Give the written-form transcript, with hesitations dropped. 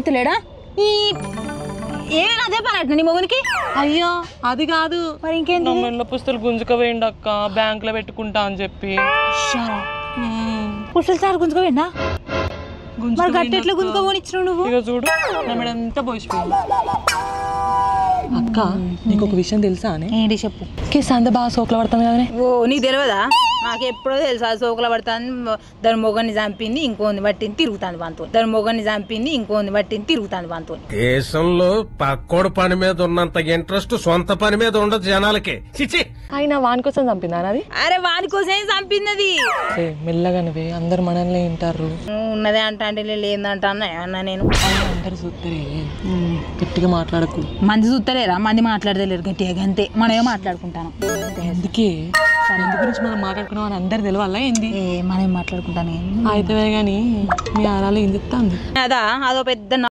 కడుతులేడా ఈ ఏమైనా అదే పని అంటున్నా నీ మొగునికి అయ్యో అది కాదు మరి ఇంకేంటి మెల్ల పుస్తలు గుంజుకపోయిండు అక్క బ్యాంక్ లో పెట్టుకుంటా అని చెప్పి పుస్తలు సార్ గుంజుకోవేండా మరి గట్టి ఎట్లా గుంజుకోనిచ్చినావు నువ్వు ఇక చూడు నా మేడం ఎంత పోసిపోయింది అక్క నీకు ఒక విషయం తెలుసా అని ఏంటి చెప్పు కేసు అంత బాగా సోకులు పడతాను కదా ఓ నీకు తెలియదా నాకు ఎప్పుడో తెలుసా సోకుల పడతాను దాని మొగన్ని చంపింది ఇంకోని పట్టింది తిరుగుతాను వాంతో దాని మొగన్ని చంపింది ఇంకోని పట్టింది తిరుగుతాను వాంతో దేశంలో పక్కోడు పని మీద ఉన్నంత ఇంట్రెస్ట్ సొంత పని మీద ఉండదు జనాలకి చిచి ఆయన వాని కోసం చంపిందా అది అరే వాని కోసమే చంపినది మెల్లగానివే అందరు మనల్ని వింటారు ఉన్నదే అంట అంటే లేదంట అన్నా నేను అందరు చూస్తారే గట్టిగా మాట్లాడకు మంది చూస్తలేరా మంది మాట్లాడతలేరు గట్టిగా అంతే మనమే మాట్లాడుకుంటాను అందుకే అందు గురించి మనం మాట్లాడుకున్నాం అని అందరు తెలవాలా ఏంది మనమే మాట్లాడుకుంటాను అయితే గానీ మీ ఆరాలు ఏం చెప్తా అదా అదో పెద్ద